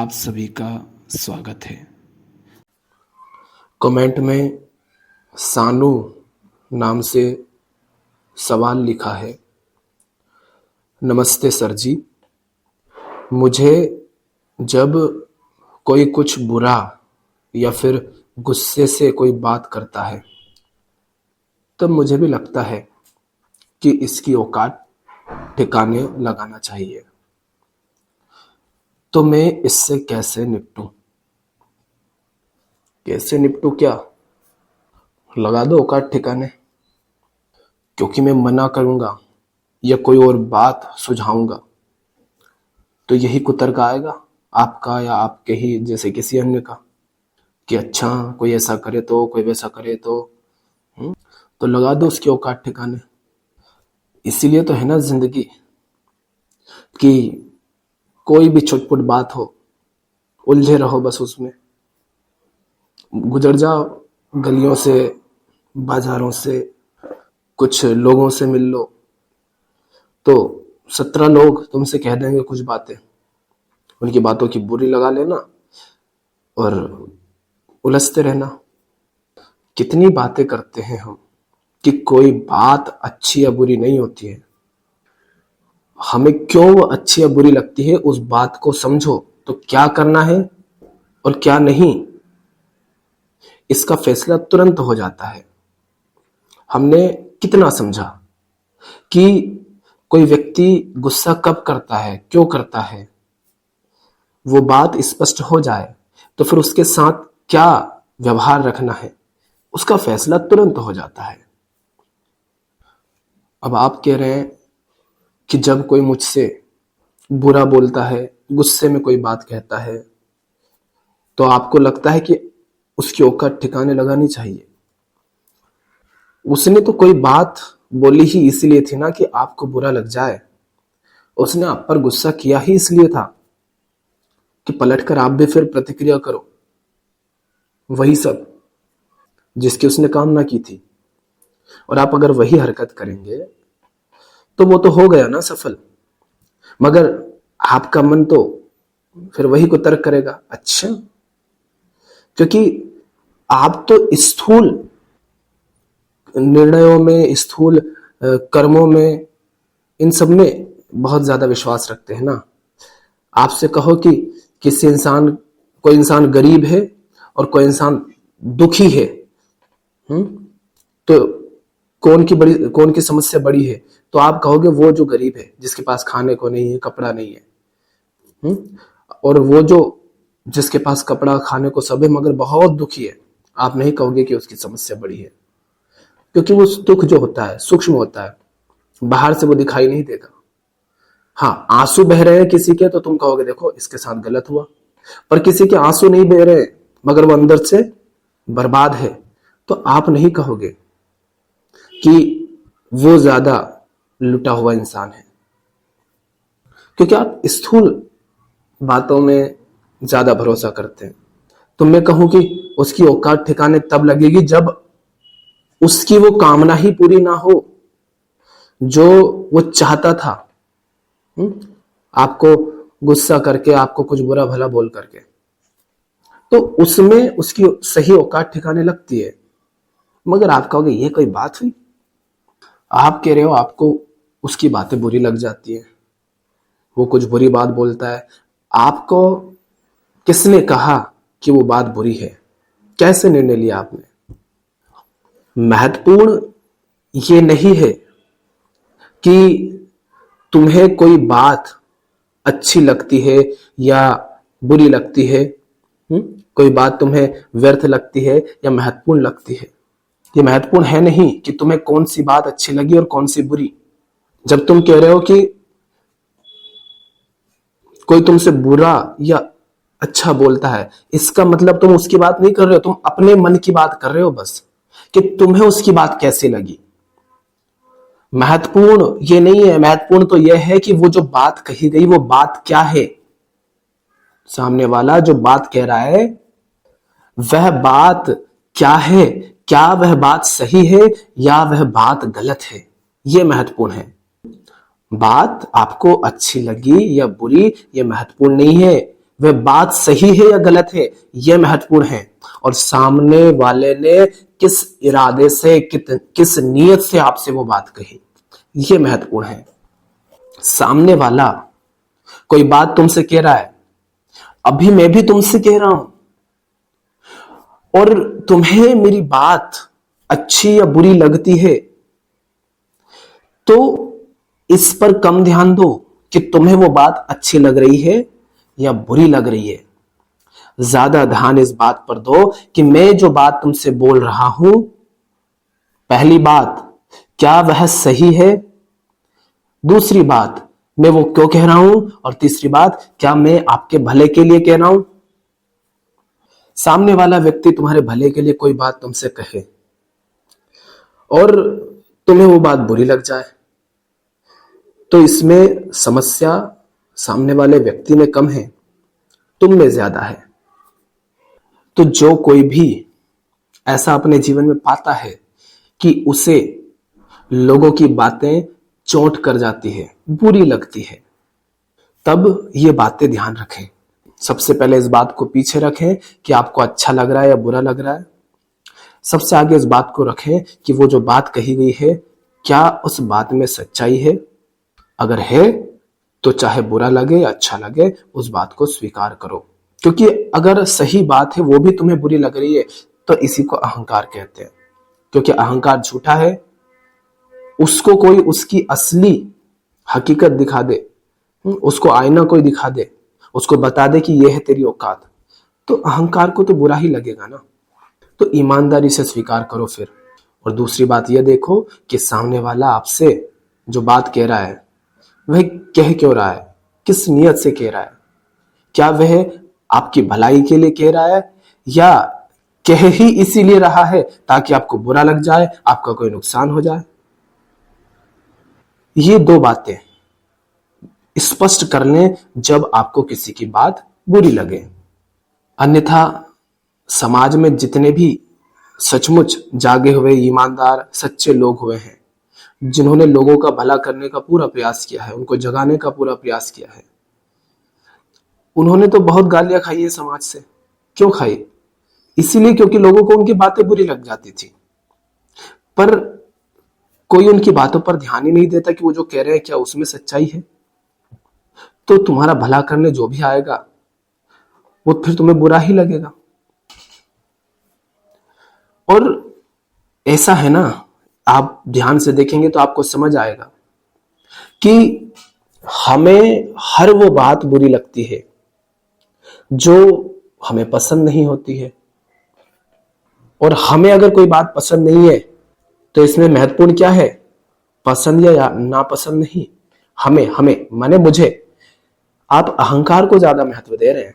आप सभी का स्वागत है। कमेंट में सानू नाम से सवाल लिखा है। नमस्ते सर जी, मुझे जब कोई कुछ बुरा या फिर गुस्से से कोई बात करता है तब मुझे भी लगता है कि इसकी औकात ठिकाने लगाना चाहिए। तो मैं इससे कैसे निपटूं? कैसे निपटूं क्या? लगा दो औकात ठिकाने। क्योंकि मैं मना करूंगा या कोई और बात सुझाऊंगा तो यही कुतर्क आएगा आपका या आपके ही जैसे किसी अन्य का कि अच्छा कोई ऐसा करे तो कोई वैसा करे तो लगा दो उसकी औकात ठिकाने। इसीलिए तो है ना जिंदगी कि कोई भी छुटपुट बात हो उलझे रहो बस उसमें, गुजर जाओ गलियों से, बाजारों से, कुछ लोगों से मिल लो तो 17 लोग तुमसे कह देंगे कुछ बातें, उनकी बातों की बुरी लगा लेना और उलझते रहना। कितनी बातें करते हैं हम कि कोई बात अच्छी या बुरी नहीं होती है। हमें क्यों वो अच्छी या बुरी लगती है उस बात को समझो तो क्या करना है और क्या नहीं, इसका फैसला तुरंत हो जाता है। हमने कितना समझा कि कोई व्यक्ति गुस्सा कब करता है, क्यों करता है, वो बात स्पष्ट हो जाए तो फिर उसके साथ क्या व्यवहार रखना है उसका फैसला तुरंत हो जाता है। अब आप कह रहे हैं कि जब कोई मुझसे बुरा बोलता है, गुस्से में कोई बात कहता है तो आपको लगता है कि उसकी औकात ठिकाने लगानी चाहिए। उसने तो कोई बात बोली ही इसलिए थी ना कि आपको बुरा लग जाए। उसने आप पर गुस्सा किया ही इसलिए था कि पलटकर आप भी फिर प्रतिक्रिया करो, वही सब जिसकी उसने कामना की थी। और आप अगर वही हरकत करेंगे तो वो तो हो गया ना सफल, मगर आपका मन तो फिर वही को तर्क करेगा। अच्छा, क्योंकि आप तो स्थूल निर्णयों में, स्थूल कर्मों में, इन सब में बहुत ज्यादा विश्वास रखते हैं ना। आपसे कहो कि कोई इंसान गरीब है और कोई इंसान दुखी है, तो कौन की समस्या बड़ी है? तो आप कहोगे वो जो गरीब है, जिसके पास खाने को नहीं है, कपड़ा नहीं है। और वो जो जिसके पास कपड़ा खाने को सब है मगर बहुत दुखी है, आप नहीं कहोगे कि उसकी समस्या बड़ी है, क्योंकि वो दुख जो होता है सूक्ष्म होता है, बाहर से वो दिखाई नहीं देगा। हाँ, आंसू बह रहे हैं किसी के तो तुम कहोगे देखो इसके साथ गलत हुआ, पर किसी के आंसू नहीं बह रहे मगर वो अंदर से बर्बाद है तो आप नहीं कहोगे कि वो ज्यादा लुटा हुआ इंसान है, क्योंकि आप स्थूल बातों में ज्यादा भरोसा करते हैं। तो मैं कहूं कि उसकी औकात ठिकाने तब लगेगी जब उसकी वो कामना ही पूरी ना हो जो वो चाहता था। आपको गुस्सा करके, आपको कुछ बुरा भला बोल करके, तो उसमें उसकी सही औकात ठिकाने लगती है। मगर आप कहोगे ये कोई बात हुई? आप कह रहे हो आपको उसकी बातें बुरी लग जाती है, वो कुछ बुरी बात बोलता है, आपको किसने कहा कि वो बात बुरी है? कैसे निर्णय लिया आपने? महत्वपूर्ण ये नहीं है कि तुम्हें कोई बात अच्छी लगती है या बुरी लगती है, कोई बात तुम्हें व्यर्थ लगती है या महत्वपूर्ण लगती है। ये महत्वपूर्ण है नहीं कि तुम्हें कौन सी बात अच्छी लगी और कौन सी बुरी। जब तुम कह रहे हो कि कोई तुमसे बुरा या अच्छा बोलता है, इसका मतलब तुम उसकी बात नहीं कर रहे हो, तुम अपने मन की बात कर रहे हो बस, कि तुम्हें उसकी बात कैसी लगी। महत्वपूर्ण ये नहीं है, महत्वपूर्ण तो यह है कि वो जो बात कही गई वो बात क्या है। सामने वाला जो बात कह रहा है वह बात क्या है, क्या वह बात सही है या वह बात गलत है, यह महत्वपूर्ण है। बात आपको अच्छी लगी या बुरी ये महत्वपूर्ण नहीं है, वह बात सही है या गलत है, यह महत्वपूर्ण है। और सामने वाले ने किस इरादे से, किस नीयत से आपसे वो बात कही, यह महत्वपूर्ण है। सामने वाला कोई बात तुमसे कह रहा है, अभी मैं भी तुमसे कह रहा हूं, और तुम्हें मेरी बात अच्छी या बुरी लगती है, तो इस पर कम ध्यान दो कि तुम्हें वो बात अच्छी लग रही है या बुरी लग रही है। ज्यादा ध्यान इस बात पर दो कि मैं जो बात तुमसे बोल रहा हूं, पहली बात, क्या वह सही है? दूसरी बात, मैं वो क्यों कह रहा हूं? और तीसरी बात, क्या मैं आपके भले के लिए कह रहा हूं? सामने वाला व्यक्ति तुम्हारे भले के लिए कोई बात तुमसे कहे और तुम्हें वो बात बुरी लग जाए, तो इसमें समस्या सामने वाले व्यक्ति में कम है, तुम में ज्यादा है। तो जो कोई भी ऐसा अपने जीवन में पाता है कि उसे लोगों की बातें चोट कर जाती है, बुरी लगती है, तब ये बातें ध्यान रखें। सबसे पहले इस बात को पीछे रखें कि आपको अच्छा लग रहा है या बुरा लग रहा है। सबसे आगे इस बात को रखें कि वो जो बात कही गई है, क्या उस बात में सच्चाई है? अगर है तो चाहे बुरा लगे या अच्छा लगे, उस बात को स्वीकार करो। क्योंकि अगर सही बात है वो भी तुम्हें बुरी लग रही है, तो इसी को अहंकार कहते हैं। क्योंकि अहंकार झूठा है, उसको कोई उसकी असली हकीकत दिखा दे, उसको आईना कोई दिखा दे, उसको बता दे कि यह है तेरी औकात, तो अहंकार को तो बुरा ही लगेगा ना। तो ईमानदारी से स्वीकार करो फिर। और दूसरी बात यह देखो कि सामने वाला आपसे जो बात कह रहा है, वह कह क्यों रहा है, किस नियत से कह रहा है। क्या वह आपकी भलाई के लिए कह रहा है, या कह ही इसीलिए रहा है ताकि आपको बुरा लग जाए, आपका कोई नुकसान हो जाए। ये दो बातें स्पष्ट कर लें जब आपको किसी की बात बुरी लगे। अन्यथा समाज में जितने भी सचमुच जागे हुए ईमानदार सच्चे लोग हुए हैं, जिन्होंने लोगों का भला करने का पूरा प्रयास किया है, उनको जगाने का पूरा प्रयास किया है, उन्होंने तो बहुत गालियां खाई है समाज से। क्यों खाई? इसीलिए क्योंकि लोगों को उनकी बातें बुरी लग जाती थी। पर कोई उनकी बातों पर ध्यान ही नहीं देता कि वो जो कह रहे हैं क्या उसमें सच्चाई है। तो तुम्हारा भला करने जो भी आएगा वो फिर तुम्हें बुरा ही लगेगा। और ऐसा है ना, आप ध्यान से देखेंगे तो आपको समझ आएगा कि हमें हर वो बात बुरी लगती है जो हमें पसंद नहीं होती है। और हमें अगर कोई बात पसंद नहीं है तो इसमें महत्वपूर्ण क्या है, पसंद या नापसंद नहीं। हमें माने मुझे। आप अहंकार को ज्यादा महत्व दे रहे हैं।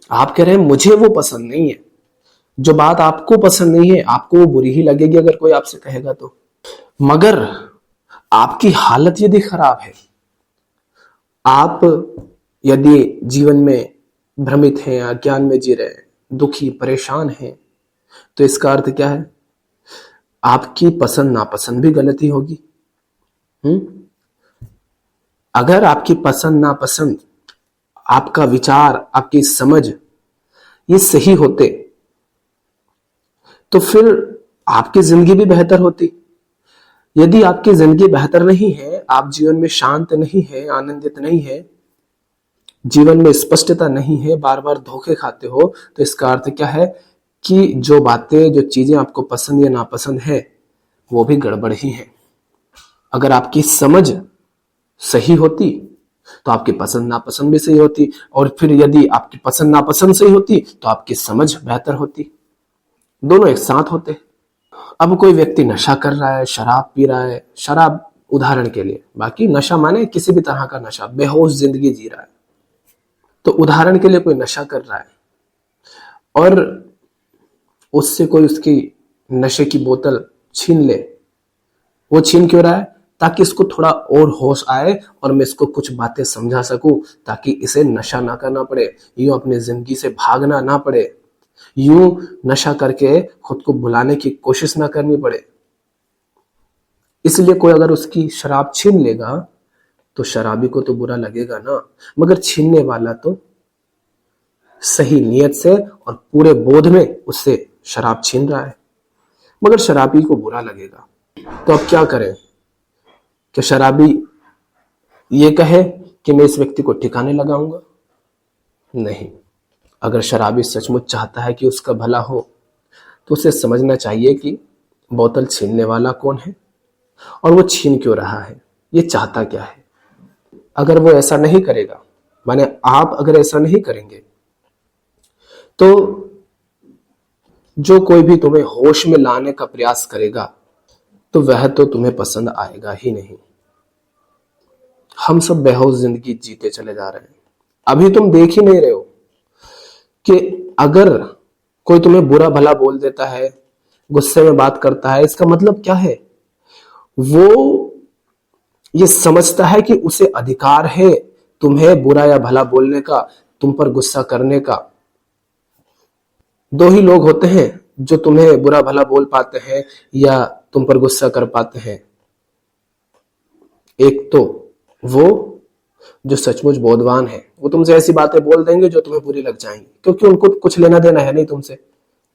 आप कह रहे हैं मुझे वो पसंद नहीं है। जो बात आपको पसंद नहीं है, आपको वो बुरी ही लगेगी अगर कोई आपसे कहेगा तो। मगर आपकी हालत यदि खराब है, आप यदि जीवन में भ्रमित हैं, अज्ञान में जी रहे हैं, दुखी परेशान हैं, तो इसका अर्थ क्या है? आपकी पसंद नापसंद भी गलती होगी। अगर आपकी पसंद नापसंद, आपका विचार, आपकी समझ ये सही होते तो फिर आपकी जिंदगी भी बेहतर होती। यदि आपकी जिंदगी बेहतर नहीं है, आप जीवन में शांत नहीं है, आनंदित नहीं है, जीवन में स्पष्टता नहीं है, बार बार धोखे खाते हो, तो इसका अर्थ क्या है कि जो बातें, जो चीजें आपको पसंद या नापसंद है, वो भी गड़बड़ ही है। अगर आपकी समझ सही होती तो आपकी पसंद नापसंद भी सही होती, और फिर यदि आपकी पसंद नापसंद सही होती तो आपकी समझ बेहतर होती। दोनों एक साथ होते। अब कोई व्यक्ति नशा कर रहा है, शराब पी रहा है, शराब उदाहरण के लिए, बाकी नशा माने किसी भी तरह का नशा, बेहोश जिंदगी जी रहा है, तो उदाहरण के लिए कोई नशा कर रहा है और उससे कोई उसकी नशे की बोतल छीन ले। वो छीन क्यों रहा है? ताकि इसको थोड़ा और होश आए और मैं इसको कुछ बातें समझा सकूं, ताकि इसे नशा ना करना पड़े, यूं अपनी जिंदगी से भागना ना पड़े, यूं नशा करके खुद को बुलाने की कोशिश ना करनी पड़े। इसलिए कोई अगर उसकी शराब छीन लेगा तो शराबी को तो बुरा लगेगा ना, मगर छीनने वाला तो सही नियत से और पूरे बोध में उससे शराब छीन रहा है, मगर शराबी को बुरा लगेगा। तो अब क्या करें? कि शराबी ये कहे कि मैं इस व्यक्ति को ठिकाने लगाऊंगा? नहीं। अगर शराबी सचमुच चाहता है कि उसका भला हो तो उसे समझना चाहिए कि बोतल छीनने वाला कौन है और वो छीन क्यों रहा है, ये चाहता क्या है। अगर वो ऐसा नहीं करेगा, माने आप अगर ऐसा नहीं करेंगे, तो जो कोई भी तुम्हें होश में लाने का प्रयास करेगा तो वह तो तुम्हें पसंद आएगा ही नहीं। हम सब बेहोश जिंदगी जीते चले जा रहे हैं। अभी तुम देख ही नहीं रहे हो कि अगर कोई तुम्हें बुरा भला बोल देता है, गुस्से में बात करता है, इसका मतलब क्या है? वो ये समझता है कि उसे अधिकार है तुम्हें बुरा या भला बोलने का, तुम पर गुस्सा करने का। दो ही लोग होते हैं जो तुम्हें बुरा भला बोल पाते हैं या तुम पर गुस्सा कर पाते हैं। एक तो वो जो सचमुच बोधवान है, वो तुमसे ऐसी बातें बोल देंगे जो तुम्हें बुरी लग जाएंगी, क्योंकि उनको कुछ लेना देना है नहीं तुमसे।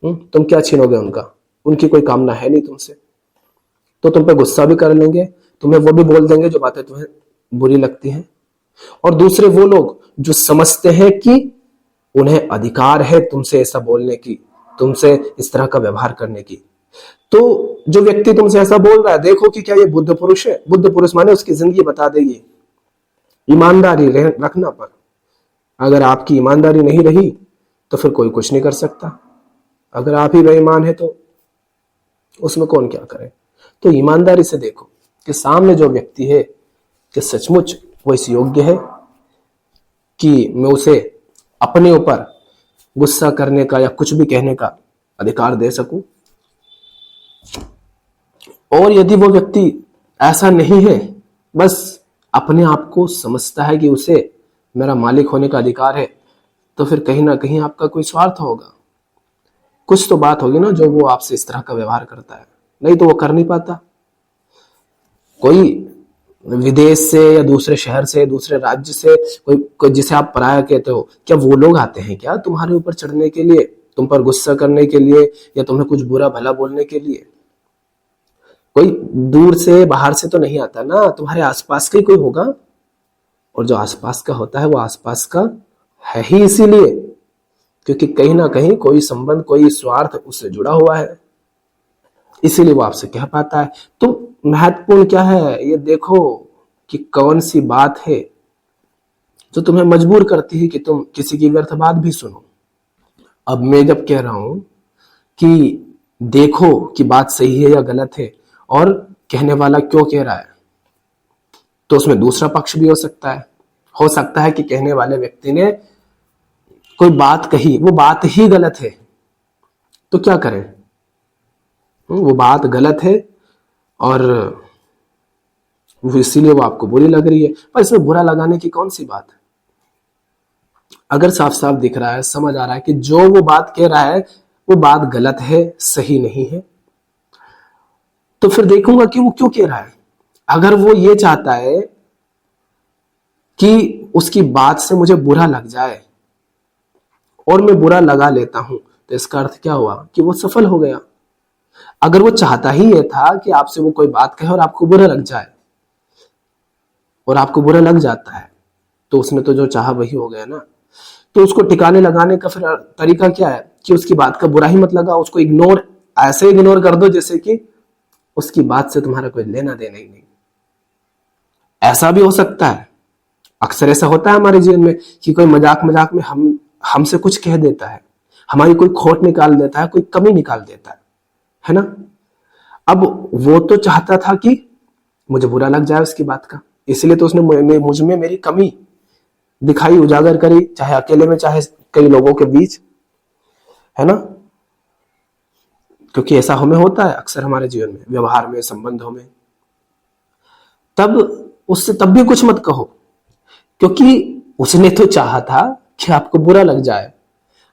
तुम क्या छीनोगे उनका? उनकी कोई कामना है नहीं तुमसे, तो तुम पे गुस्सा भी कर लेंगे, तुम्हें वो भी बोल देंगे जो बातें तुम्हें बुरी लगती हैं। और दूसरे वो लोग जो समझते हैं कि उन्हें अधिकार है तुमसे ऐसा बोलने की, तुमसे इस तरह का व्यवहार करने की। तो जो व्यक्ति तुमसे ऐसा बोल रहा है, देखो कि क्या ये बुद्ध पुरुष है। बुद्ध पुरुष माने उसकी जिंदगी बता देगी ईमानदारी रखना पर। अगर आपकी ईमानदारी नहीं रही तो फिर कोई कुछ नहीं कर सकता। अगर आप ही बेईमान है तो उसमें कौन क्या करे। तो ईमानदारी से देखो कि सामने जो व्यक्ति है कि सचमुच वो इस योग्य है कि मैं उसे अपने ऊपर गुस्सा करने का या कुछ भी कहने का अधिकार दे सकूं। और यदि वो व्यक्ति ऐसा नहीं है, बस अपने आप को समझता है कि उसे मेरा मालिक होने का अधिकार है, तो फिर कहीं ना कहीं आपका कोई स्वार्थ होगा, कुछ तो बात होगी ना जो वो आपसे इस तरह का व्यवहार करता है। नहीं तो वो कर नहीं पाता। कोई विदेश से या दूसरे शहर से, दूसरे राज्य से कोई जिसे आप पराया कहते हो, क्या वो लोग आते हैं क्या तुम्हारे ऊपर चढ़ने के लिए, तुम पर गुस्सा करने के लिए या तुम्हें कुछ बुरा भला बोलने के लिए? कोई दूर से बाहर से तो नहीं आता ना, तुम्हारे आसपास का ही कोई होगा। और जो आसपास का होता है वो आसपास का है ही इसीलिए क्योंकि कहीं ना कहीं कोई संबंध, कोई स्वार्थ उससे जुड़ा हुआ है, इसीलिए वो आपसे कह पाता है। तो महत्वपूर्ण क्या है, ये देखो कि कौन सी बात है जो तुम्हें मजबूर करती है कि तुम किसी की व्यर्थ बात भी सुनो। अब मैं जब कह रहा हूं कि देखो कि बात सही है या गलत है और कहने वाला क्यों कह रहा है, तो उसमें दूसरा पक्ष भी हो सकता है कि कहने वाले व्यक्ति ने कोई बात कही, वो बात ही गलत है, तो क्या करें? वो बात गलत है और इसीलिए वो आपको बुरी लग रही है। पर इसमें बुरा लगाने की कौन सी बात है? अगर साफ साफ दिख रहा है, समझ आ रहा है कि जो वो बात कह रहा है वो बात गलत है, सही नहीं है, तो फिर देखूंगा कि वो क्यों कह रहा है। अगर वो ये चाहता है कि उसकी बात से मुझे बुरा लग जाए और मैं बुरा लगा लेता हूं, तो इसका अर्थ क्या हुआ कि वो सफल हो गया। अगर वो चाहता ही ये था कि आपसे वो कोई बात कहे और आपको बुरा लग जाए और आपको बुरा लग जाता है, तो उसने तो जो चाहा वही हो गया ना। तो उसको ठिकाने लगाने का फिर तरीका क्या है कि उसकी बात का बुरा ही मत लगा, उसको ऐसे इग्नोर कर दो जैसे कि उसकी बात से तुम्हारा कोई लेना देना ही नहीं। ऐसा भी हो सकता है, अक्सर ऐसा होता है हमारे जीवन में कि कोई मजाक मजाक में हमसे कुछ कह देता है, हमारी कोई खोट निकाल देता है, कोई कमी निकाल देता है ना। अब वो तो चाहता था कि मुझे बुरा लग जाए उसकी बात का, इसलिए तो उसने मुझ में मेरी कमी दिखाई, उजागर करी, चाहे अकेले में चाहे कई लोगों के बीच, है ना। क्योंकि ऐसा हमें होता है अक्सर हमारे जीवन में, व्यवहार में, संबंधों में। तब उससे तब भी कुछ मत कहो, क्योंकि उसने तो चाहा था कि आपको बुरा लग जाए,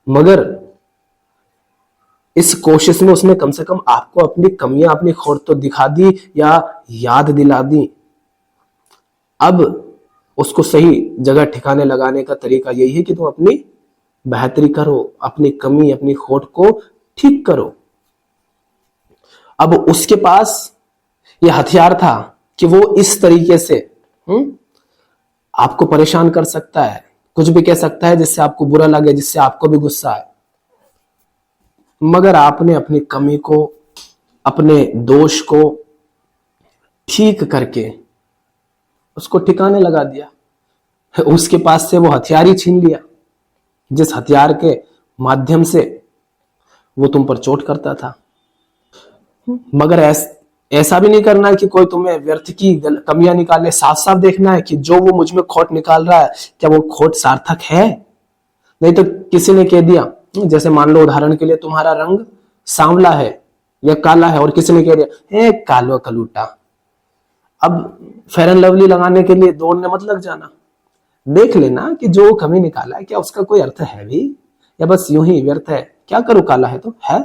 मगर इस कोशिश में उसने कम से कम आपको अपनी कमियां, अपनी खोट तो दिखा दी या याद दिला दी। अब उसको सही जगह ठिकाने लगाने का तरीका यही है कि तुम अपनी बेहतरी करो, अपनी कमी अपनी खोट को ठीक करो। अब उसके पास ये हथियार था कि वो इस तरीके से आपको परेशान कर सकता है, कुछ भी कह सकता है जिससे आपको बुरा लगे, जिससे आपको भी गुस्सा आए। मगर आपने अपनी कमी को, अपने दोष को ठीक करके उसको ठिकाने लगा दिया। उसके पास से वो हथियार ही छीन लिया जिस हथियार के माध्यम से वो तुम पर चोट करता था। मगर ऐसा भी नहीं करना है कि कोई तुम्हें व्यर्थ की कमियां निकाले। साफ साफ देखना है कि जो वो मुझ में खोट निकाल रहा है, क्या वो खोट सार्थक है। नहीं तो किसी ने कह दिया, जैसे मान लो उदाहरण के लिए तुम्हारा रंग सांवला है या काला है और किसी ने कह दिया हे कालो कलूटा, अब फेयर एंड लवली लगाने के लिए दौड़ने मत लग जाना। देख लेना कि जो कमी निकाला है क्या उसका कोई अर्थ है भी, या बस यूं ही व्यर्थ है। क्या करूं, काला है तो है,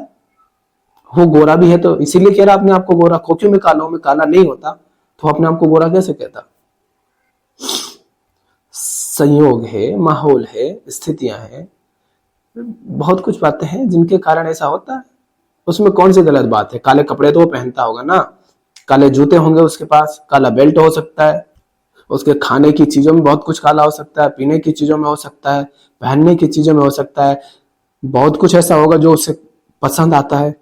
वो गोरा भी है तो इसीलिए कह रहा अपने आप को गोरा। क्योंकि मैं काला हूं, मैं काला नहीं होता तो अपने आप को गोरा कैसे कहता। संयोग है, माहौल है, स्थितियां हैं, बहुत कुछ बातें हैं जिनके कारण ऐसा होता है। उसमें कौन सी गलत बात है। काले कपड़े तो वो पहनता होगा ना, काले जूते होंगे उसके पास, काला बेल्ट हो सकता है, उसके खाने की चीजों में बहुत कुछ काला हो सकता है, पीने की चीजों में हो सकता है, पहनने की चीजों में हो सकता है। बहुत कुछ ऐसा होगा जो उसे पसंद आता है,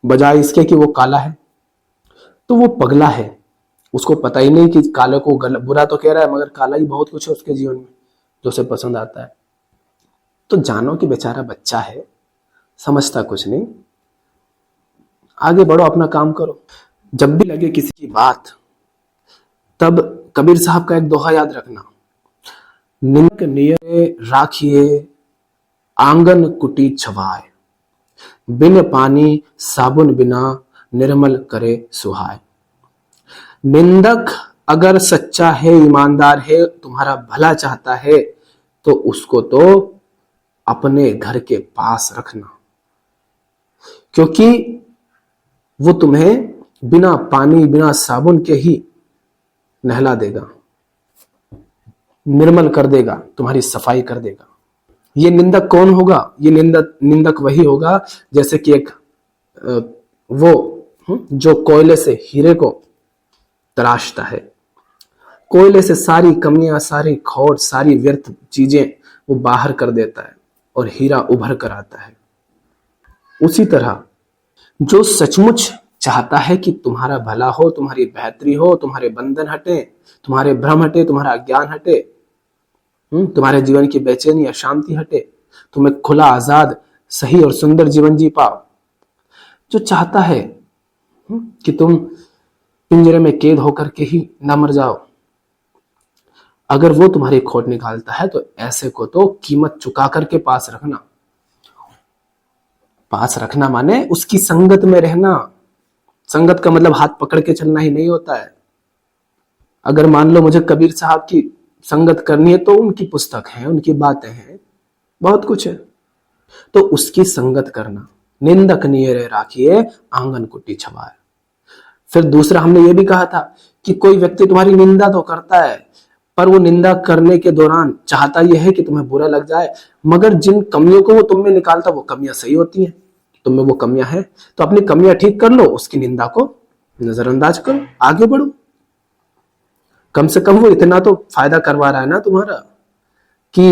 बजाय इसके कि वो काला है। तो वो पगला है, उसको पता ही नहीं कि काले को बुरा तो कह रहा है, मगर काला ही बहुत कुछ है उसके जीवन में जो उसे पसंद आता है। तो जानो कि बेचारा बच्चा है, समझता कुछ नहीं। आगे बढ़ो, अपना काम करो। जब भी लगे किसी की बात, तब कबीर साहब का एक दोहा याद रखना, निंदक नियरे राखिए आंगन कुटी छवाए, बिन पानी साबुन बिना निर्मल करे सुहाए। निंदक अगर सच्चा है, ईमानदार है, तुम्हारा भला चाहता है, तो उसको तो अपने घर के पास रखना, क्योंकि वो तुम्हें बिना पानी बिना साबुन के ही नहला देगा, निर्मल कर देगा, तुम्हारी सफाई कर देगा। ये निंदक कौन होगा? ये निंदक वही होगा जैसे कि एक वो जो कोयले से हीरे को तराशता है, कोयले से सारी कमियां, सारी खोट, सारी व्यर्थ चीजें वो बाहर कर देता है और हीरा उभर कर आता है। उसी तरह जो सचमुच चाहता है कि तुम्हारा भला हो, तुम्हारी बेहतरी हो, तुम्हारे बंधन हटे, तुम्हारे भ्रम हटे, तुम्हारा ज्ञान हटे, तुम्हारे जीवन की बेचैनी या शांति हटे, तुम्हें खुला आजाद सही और सुंदर जीवन जी पाओ, जो चाहता है कि तुम पिंजरे में कैद होकर के ही ना मर जाओ, अगर वो तुम्हारी खोट निकालता है तो ऐसे को तो कीमत चुका करके पास रखना। पास रखना माने उसकी संगत में रहना। संगत का मतलब हाथ पकड़ के चलना ही नहीं होता है। अगर मान लो मुझे कबीर साहब की संगत करनी है तो उनकी पुस्तक है, उनकी बातें हैं, बहुत कुछ है, तो उसकी संगत करना। निंदक नियरे राखिए आंगन कुटी छवाए। फिर दूसरा हमने ये भी कहा था कि कोई व्यक्ति तुम्हारी निंदा तो करता है, पर वो निंदा करने के दौरान चाहता यह है कि तुम्हें बुरा लग जाए, मगर जिन कमियों को वो तुम में निकालता वो कमियां सही होती हैं, तुम में वो कमियां हैं, तो अपनी कमियां ठीक कर लो, उसकी निंदा को नजरअंदाज करो, आगे बढ़ो। कम से कम वो इतना तो फायदा करवा रहा है ना तुम्हारा कि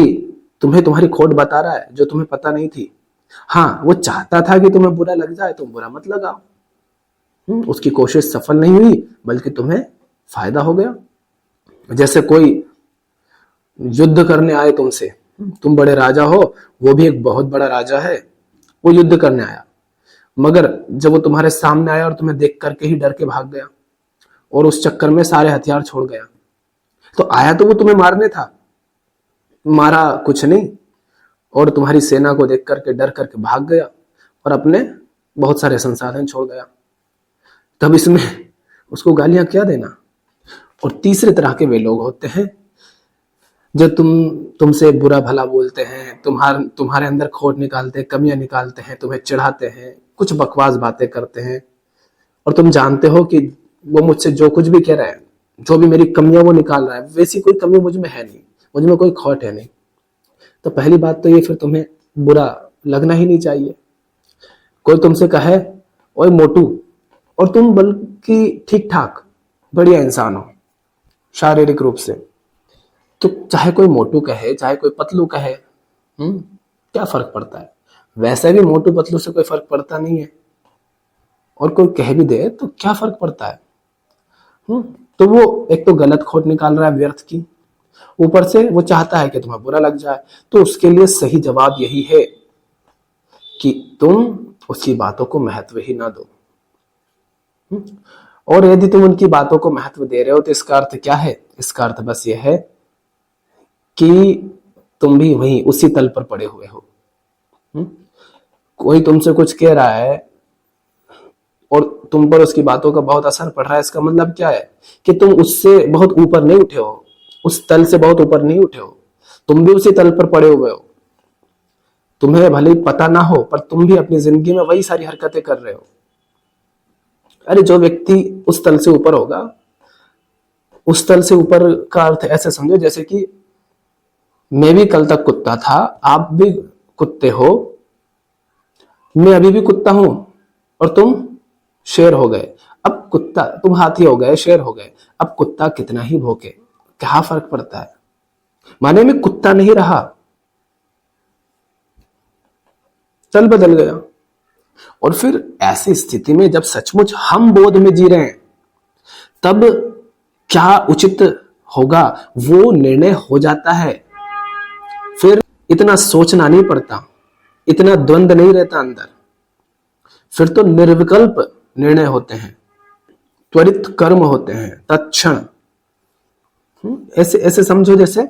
तुम्हें तुम्हारी खोट बता रहा है जो तुम्हें पता नहीं थी। हाँ, वो चाहता था कि तुम्हें बुरा लग जाए, तुम बुरा मत लगाओ। उसकी कोशिश सफल नहीं हुई बल्कि तुम्हें फायदा हो गया। जैसे कोई युद्ध करने आए तुमसे, तुम बड़े राजा हो, वो भी एक बहुत बड़ा राजा है, वो युद्ध करने आया, मगर जब वो तुम्हारे सामने आया और तुम्हें देख करके ही डर के भाग गया और उस चक्कर में सारे हथियार छोड़ गया, तो आया तो वो तुम्हें मारने था, मारा कुछ नहीं, और तुम्हारी सेना को देख करके डर करके भाग गया और अपने बहुत सारे संसाधन छोड़ गया। तब इसमें उसको गालियां क्या देना। और तीसरे तरह के वे लोग होते हैं जो तुमसे बुरा भला बोलते हैं, तुम्हारे अंदर खोट निकालते हैं, कमियां निकालते हैं, तुम्हें चिढ़ाते हैं, कुछ बकवास बातें करते हैं, और तुम जानते हो कि वो मुझसे जो कुछ भी कह रहा है, जो भी मेरी कमियां वो निकाल रहा है, वैसी कोई कमी मुझ में है नहीं, मुझ में कोई खोट है नहीं। तो पहली बात तो ये फिर तुम्हें बुरा लगना ही नहीं चाहिए। कोई तुमसे कहे ओए मोटू, और तुम बल्कि ठीक ठाक बढ़िया इंसान हो शारीरिक रूप से, तो चाहे कोई मोटू कहे चाहे कोई पतलू कहे, क्या फर्क पड़ता है? वैसे भी मोटू पतलू से कोई फर्क पड़ता नहीं है, और कोई कह भी दे तो क्या फर्क पड़ता है? तो वो एक तो गलत खोट निकाल रहा है व्यर्थ की, ऊपर से वो चाहता है कि तुम्हें बुरा लग जाए। तो उसके लिए सही जवाब यही है कि तुम उसकी बातों को महत्व ही ना दो। और यदि तुम उनकी बातों को महत्व दे रहे हो तो इसका अर्थ क्या है? इसका अर्थ बस यह है कि तुम भी वहीं उसी तल पर पड़े हुए हो। कोई तुमसे कुछ कह रहा है और तुम पर उसकी बातों का बहुत असर पड़ रहा है, इसका मतलब क्या है? कि तुम उससे बहुत ऊपर नहीं उठे हो, उस तल से बहुत ऊपर नहीं उठे हो, तुम भी उसी तल पर पड़े हुए हो। तुम्हें भले ही पता ना हो पर तुम भी अपनी जिंदगी में वही सारी हरकतें कर रहे हो। अरे जो व्यक्ति उस तल से ऊपर होगा, उस तल से ऊपर का अर्थ ऐसे समझो जैसे कि मैं भी कल तक कुत्ता था, आप भी कुत्ते हो, मैं अभी भी कुत्ता हूं और तुम शेर हो गए। अब कुत्ता, तुम हाथी हो गए, शेर हो गए, अब कुत्ता कितना ही भौंके, क्या फर्क पड़ता है? माने मैं कुत्ता नहीं रहा, तल बदल गया। और फिर ऐसी स्थिति में जब सचमुच हम बोध में जी रहे हैं, तब क्या उचित होगा वो निर्णय हो जाता है। फिर इतना सोचना नहीं पड़ता, इतना द्वंद नहीं रहता अंदर, फिर तो निर्विकल्प निर्णय होते हैं, त्वरित कर्म होते हैं, तत्क्षण। ऐसे ऐसे समझो जैसे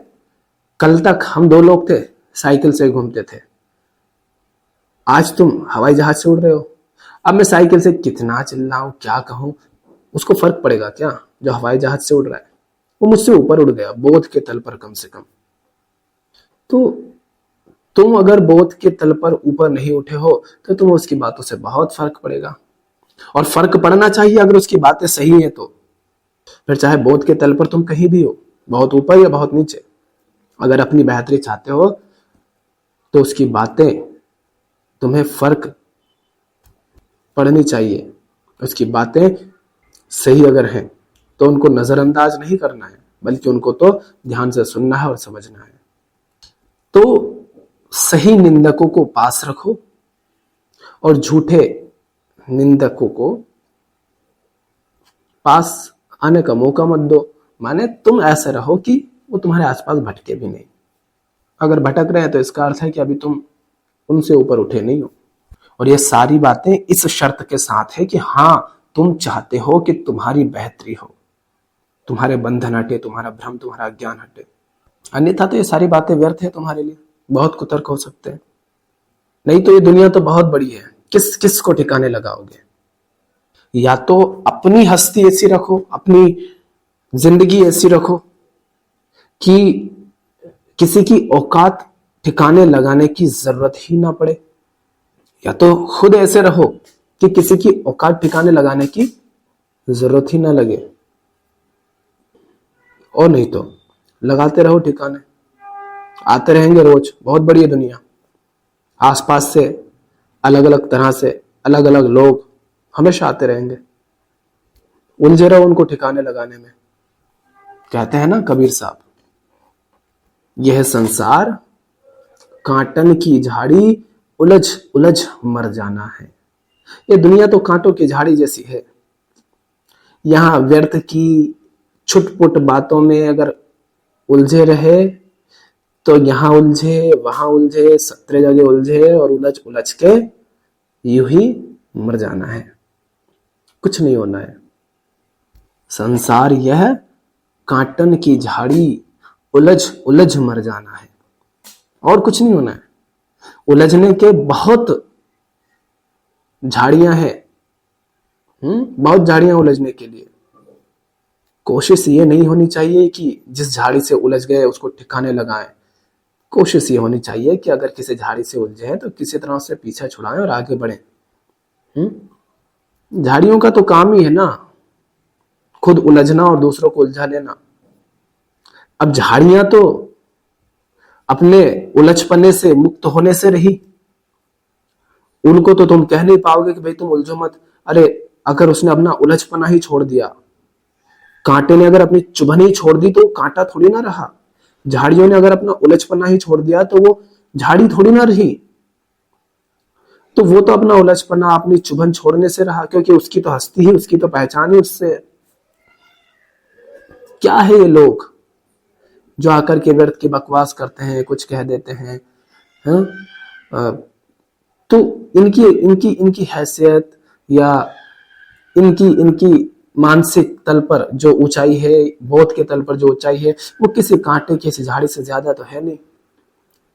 कल तक हम दो लोग थे, साइकिल से घूमते थे, आज तुम हवाई जहाज से उड़ रहे हो। अब मैं साइकिल से कितना चिल्लाऊं, क्या कहूं, उसको फर्क पड़ेगा क्या? जो हवाई जहाज से उड़ रहा है वो मुझसे ऊपर उड़ गया, बोध के तल पर कम से कम। तो तुम अगर बोध के तल पर ऊपर नहीं उठे हो तो तुम उसकी बातों से बहुत फर्क पड़ेगा, और फर्क पड़ना चाहिए अगर उसकी बातें सही है तो। फिर चाहे बोध के तल पर तुम कहीं भी हो, बहुत ऊपर या बहुत नीचे, अगर अपनी बेहतरी चाहते हो तो उसकी बातें तुम्हें फर्क पड़नी चाहिए। उसकी बातें सही अगर हैं तो उनको नजरअंदाज नहीं करना है, बल्कि उनको तो ध्यान से सुनना है और समझना है। तो सही निंदकों को पास रखो और झूठे निंदकों को पास आने का मौका मत दो। माने तुम ऐसे रहो कि वो तुम्हारे आसपास भटके भी नहीं। अगर भटक रहे हैं तो इसका अर्थ है कि अभी तुम उनसे ऊपर उठे नहीं हो। और ये सारी बातें इस शर्त के साथ है कि हाँ, तुम चाहते हो कि तुम्हारी बेहतरी हो, तुम्हारे बंधन हटे, तुम्हारा भ्रम, तुम्हारा ज्ञान हटे। अन्यथा तो ये सारी बातें व्यर्थ है तुम्हारे लिए। बहुत कुतर्क हो सकते हैं, नहीं तो ये दुनिया तो बहुत बड़ी है, किस किस को ठिकाने लगाओगे? या तो अपनी हस्ती ऐसी रखो, अपनी जिंदगी ऐसी रखो कि किसी की औकात ठिकाने लगाने की जरूरत ही ना पड़े, या तो खुद ऐसे रहो कि किसी की औकात ठिकाने लगाने की जरूरत ही ना लगे। और नहीं तो लगाते रहो ठिकाने, आते रहेंगे रोज। बहुत बड़ी है दुनिया, आसपास से अलग अलग तरह से अलग अलग लोग हमेशा आते रहेंगे, उलझे रहो उनको ठिकाने लगाने में। कहते हैं ना कबीर साहब, यह संसार कांटन की झाड़ी, उलझ उलझ मर जाना है। ये दुनिया तो कांटों की झाड़ी जैसी है। यहां व्यर्थ की छुटपुट बातों में अगर उलझे रहे तो यहां उलझे, वहां उलझे, 17 जगह उलझे और उलझ उलझ के यूं ही मर जाना है, कुछ नहीं होना है। संसार यह कांटन की झाड़ी, उलझ उलझ मर जाना है, और कुछ नहीं होना है। उलझने के बहुत झाड़ियां हैं, बहुत झाड़ियां उलझने के लिए। कोशिश ये नहीं होनी चाहिए कि जिस झाड़ी से उलझ गए उसको ठिकाने लगाएं। कोशिश ये होनी चाहिए कि अगर किसी झाड़ी से उलझे हैं तो किसी तरह से पीछा छुड़ाएं और आगे बढ़ें। झाड़ियों का तो काम ही है ना खुद उलझना और दूसरों को उलझा लेना। अब झाड़ियां तो अपने उलझपने से मुक्त होने से रही। उनको तो तुम कह नहीं पाओगे कि भाई तुम उलझो मत। अरे अगर उसने अपना उलझपना ही छोड़ दिया, कांटे ने अगर अपनी चुभन ही छोड़ दी तो कांटा थोड़ी ना रहा। झाड़ियों ने अगर अपना उलझपना ही छोड़ दिया तो वो झाड़ी थोड़ी ना रही। तो वो तो अपना उलझपना, अपनी चुभन छोड़ने से रहा, क्योंकि उसकी तो हस्ती ही, उसकी तो पहचान ही उससे। क्या है ये लोग जो आकर के व्यर्थ की बकवास करते हैं, कुछ कह देते हैं, हाँ? तो इनकी इनकी इनकी हैसियत या इनकी इनकी मानसिक तल पर जो ऊंचाई है, बोध के तल पर जो ऊंचाई है, वो किसी कांटे किसी झाड़ी से ज्यादा तो है नहीं।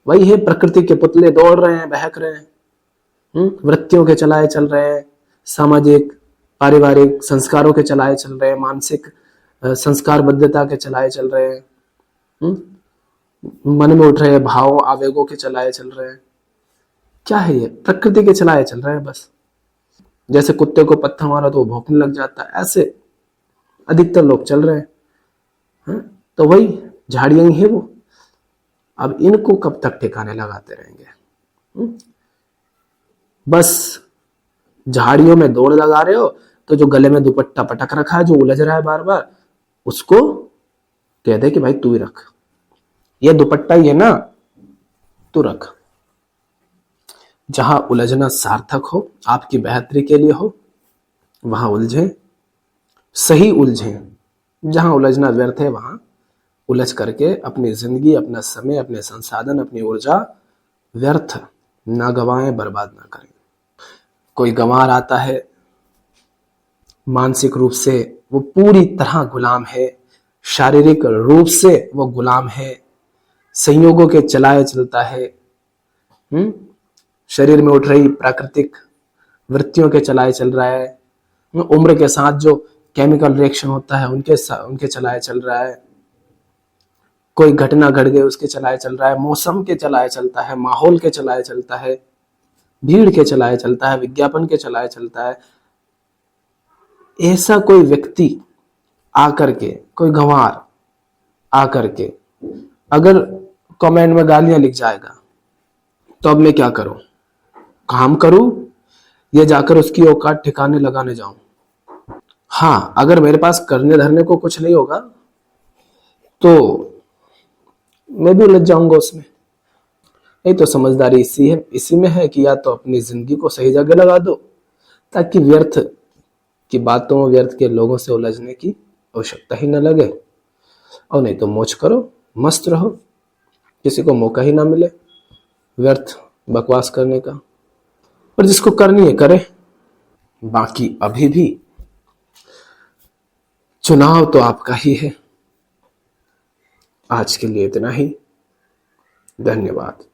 वही है, प्रकृति के पुतले दौड़ रहे हैं, बहक रहे हैं, वृत्तियों के चलाए चल रहे हैं, सामाजिक पारिवारिक संस्कारों के चलाए चल रहे हैं, मानसिक संस्कारबद्धता के चलाए चल रहे हैं, मन में उठ रहे भाव आवेगों के चलाए चल रहे हैं। क्या है ये? प्रकृति के चलाए चल रहे हैं बस। जैसे कुत्ते को पत्थर मारा तो वो भौंकने लग जाता है, ऐसे अधिकतर लोग चल रहे हैं। तो वही झाड़ियां ही है वो। अब इनको कब तक ठिकाने लगाते रहेंगे? बस झाड़ियों में दौड़ लगा रहे हो तो जो गले में दुपट्टा पटक रखा है, जो उलझ रहा है बार बार, उसको कह दे कि भाई तू ही रख, ये दुपट्टा ही है ना, तू रख। जहां उलझना सार्थक हो, आपकी बेहतरी के लिए हो, वहां उलझे, सही उलझे। जहां उलझना व्यर्थ है वहां उलझ करके अपनी जिंदगी, अपना समय, अपने संसाधन, अपनी ऊर्जा व्यर्थ ना गवाएं, बर्बाद ना करें। कोई गंवार आता है, मानसिक रूप से वो पूरी तरह गुलाम है, शारीरिक रूप से वो गुलाम है, संयोगों के चलाए चलता है, शरीर में उठ रही प्राकृतिक वृत्तियों के चलाए चल रहा है, उम्र के साथ जो केमिकल रिएक्शन होता है उनके चलाए चल रहा है, कोई घटना घट गई उसके चलाए चल रहा है, मौसम के चलाए चलता है, माहौल के चलाए चलता है, भीड़ के चलाए चलता है, विज्ञापन के चलाए चलता है। ऐसा कोई व्यक्ति आकर के, कोई गंवार आकर के अगर कमेंट में गालियां लिख जाएगा, तो अब मैं क्या करूं? काम करूं या जाकर उसकी औकात ठिकाने लगाने जाऊं? हाँ, अगर मेरे पास करने धरने को कुछ नहीं होगा तो मैं भी उलझ जाऊंगा उसमें। नहीं तो समझदारी इसी में है कि या तो अपनी जिंदगी को सही जगह लगा दो, ताकि व्यर्थ की बातों, व्यर्थ के लोगों से उलझने की आवश्यकता ही न लगे, और नहीं तो मौज करो, मस्त रहो, किसी को मौका ही ना मिले व्यर्थ बकवास करने का। और जिसको करनी है करे। बाकी अभी भी चुनाव तो आपका ही है। आज के लिए इतना ही। धन्यवाद।